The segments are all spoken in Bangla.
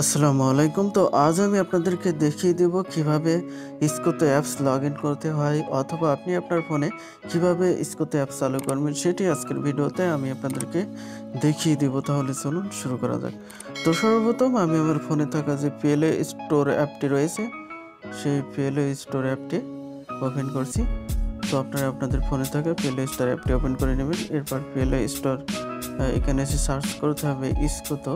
আসসালামু আলাইকুম। তো আজ আমি আপনাদেরকে দেখিয়ে দেব কিভাবে ইসকোতে অ্যাপস লগ ইন করতে হয়, অথবা আপনি আপনার ফোনে কিভাবে ইসকোতে অ্যাপস চালু করবেন সেটি আজকের ভিডিওতে আমি আপনাদেরকে দেখিয়ে দেব। তাহলে চলুন শুরু করা যাক। তো সর্বপ্রথম আমি আমার ফোনে থাকা যে প্লে স্টোর অ্যাপটি রয়েছে সেই প্লে স্টোর অ্যাপটি ওপেন করছি। তো আপনারা আপনাদের ফোনে থাকা প্লে স্টোর অ্যাপটি ওপেন করে নেবেন। এরপর প্লে স্টোর এখানে এসে সার্চ করতে হবে ইসকোতো।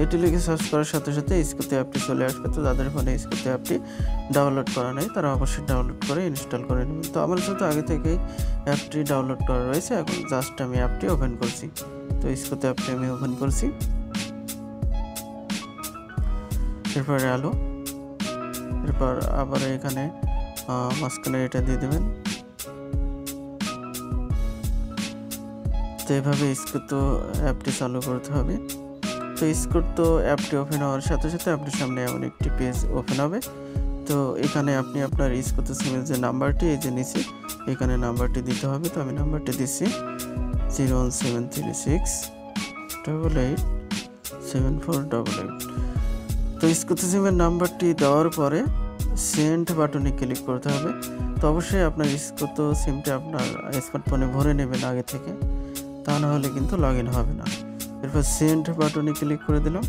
এটি লিখে সার্চ করার সাথে সাথে ইসকোতে অ্যাপটি চলে আসবে। তো যাদের ফোনে ইসকোতে অ্যাপটি ডাউনলোড করা নেই তারা অবশ্যই ডাউনলোড করে ইনস্টল করে নেবেন। তো আমার সাথে আগে থেকেই অ্যাপটি ডাউনলোড করা রয়েছে, এখন জাস্ট আমি অ্যাপটি ওপেন করছি। তো ইসকোতে অ্যাপটি আমি ওপেন করছি। এরপরে আলো, এরপর আবার এখানে মাঝখানে এটা দিয়ে দেবেন। তো এভাবে ইসকোতো অ্যাপটি চালু করতে হবে। তো ইসকোতো অ্যাপটি ওপেন হওয়ার সাথে সাথে আপনার সামনে এমন একটি পেজ ওপেন হবে। তো এখানে আপনি আপনার ইসকোতো সিমের যে নাম্বারটি, এই যে নিচে এখানে নাম্বারটি দিতে হবে। তো আমি নাম্বারটি দিচ্ছি 01736887488। তো ইসকোতো সিমের নাম্বারটি দেওয়ার পরে সেন্ড বাটনে ক্লিক করতে হবে। তো অবশ্যই আপনার ইসকোতো সিমটা আপনার স্মার্টফোনে ভরে নেবেন আগে থেকে, তা না হলে কিন্তু লগ ইন হবে না। এরপর সেন্ড বাটনে ক্লিক করে দিলাম।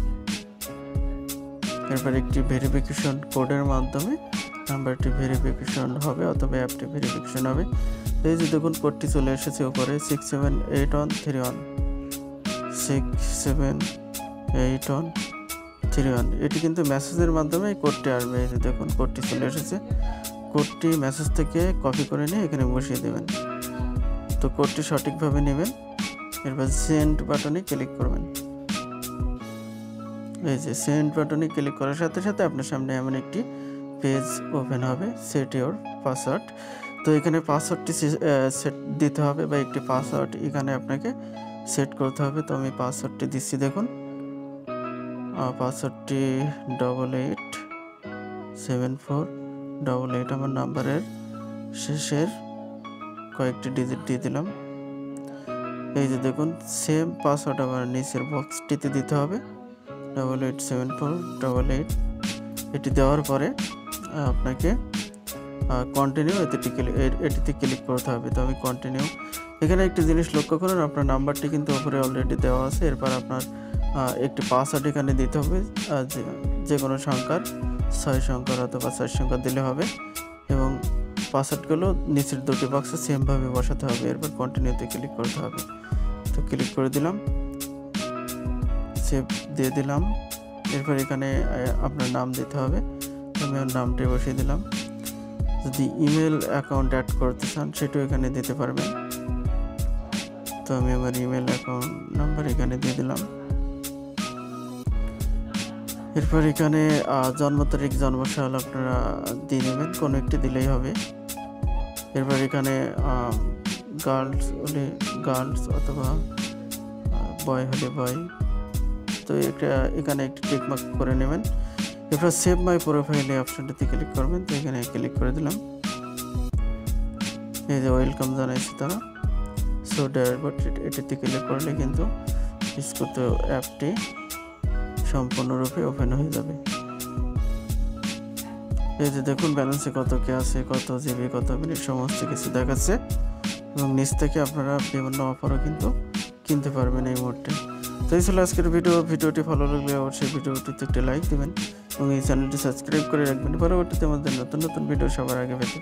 এরপর একটি ভেরিফিকেশন কোডের মাধ্যমে নাম্বারটি ভেরিফিকেশন হবে অথবা অ্যাপটি ভেরিফিকেশন হবে। এই যে দেখুন কোডটি চলে এসেছে উপরে 678131 678131। এটি কিন্তু মেসেজের মাধ্যমে এই কোডটি আসবে। এই যে দেখুন কোডটি চলে এসেছে। কোডটি মেসেজ থেকে কপি করে নিয়ে এখানে বসিয়ে দেবেন। তো কোডটি সঠিকভাবে নেবেন। এরপর সেন্ড বাটনে ক্লিক করবেন। এই যে সেন্ড বাটনে ক্লিক করার সাথে সাথে আপনার সামনে এমন একটি পেজ ওপেন হবে, সেট ইওর পাসওয়ার্ড। তো এখানে পাসওয়ার্ডটি সেট দিতে হবে, বা একটি পাসওয়ার্ড এখানে আপনাকে সেট করতে হবে। তো আমি পাসওয়ার্ডটি দিচ্ছি। দেখুন পাসওয়ার্ডটি 887488 আমার নাম্বারের শেষের কয়েকটি ডিজিট দিয়ে দিলাম। এই যে দেখুন সেম পাসওয়ার্ড আবার নিচের বক্সটিতে দিতে হবে 887488। এটি দেওয়ার পরে আপনাকে কন্টিনিউ এটিতে ক্লিক করতে হবে। তো আমি কন্টিনিউ। এখানে একটি জিনিস লক্ষ্য করুন, আপনার নাম্বারটি কিন্তু উপরে অলরেডি দেওয়া আছে। এরপর আপনার একটি পাসওয়ার্ড এখানে দিতে হবে, যে কোনো সংখ্যার 6 সংখ্যার অথবা 4 সংখ্যা দিলে হবে, এবং পাসওয়ার্ডগুলো নিচের দুটি বক্সে সেমভাবে বসাতে হবে। এরপর কন্টিনিউতে ক্লিক করতে হবে। তো ক্লিক করে দিলাম, সেভ দিয়ে দিলাম। এরপর এখানে আপনার নাম দিতে হবে। আমি আমার নামটি বসিয়ে দিলাম। যদি ইমেল অ্যাকাউন্ট অ্যাড করতে চান সেটাও এখানে দিতে পারবেন। তো আমি আমার ইমেল অ্যাকাউন্ট নাম্বার এখানে দিয়ে দিলাম। এরপর এখানে জন্ম তারিখ, জন্মসাল আপনারা দিয়ে নেবেন, কোনো একটি দিলেই হবে। এরপর এখানে গার্লস হলে গার্লস অথবা বয় হলে বয়। তো এখানে একটি টিক মার্ক করে নেবেন। এরপর সেভ মাই প্রোফাইলে অপশনটিতে ক্লিক করবেন। তো এখানে ক্লিক করে দিলাম। এই যে ওয়েলকাম জানাইছে তারা। সো ড্যাশবোর্ড এটিতে ক্লিক করলে কিন্তু ইসকোতো অ্যাপটি সম্পূর্ণরূপে ওপেন হয়ে যাবে। এই যে দেখুন ব্যালেন্সে কত কে আছে, কত জিবি, কত মিনিট সমস্ত কিছু দেখাচ্ছে, এবং নিচ থেকে আপনারা বিভিন্ন অফারও কিন্তু কিনতে পারবেন এই মুহূর্তে। তো এই ছিল আজকের ভিডিওটি ভালো লাগলে অবশ্যই ভিডিওটিতে একটি লাইক দেবেন এবং এই চ্যানেলটি সাবস্ক্রাইব করে রাখবেন পরবর্তীতে আমাদের নতুন নতুন ভিডিও সবার আগে পেতে।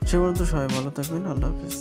সে পর্যন্ত সবাই ভালো থাকবেন। আল্লাহ হাফিজ।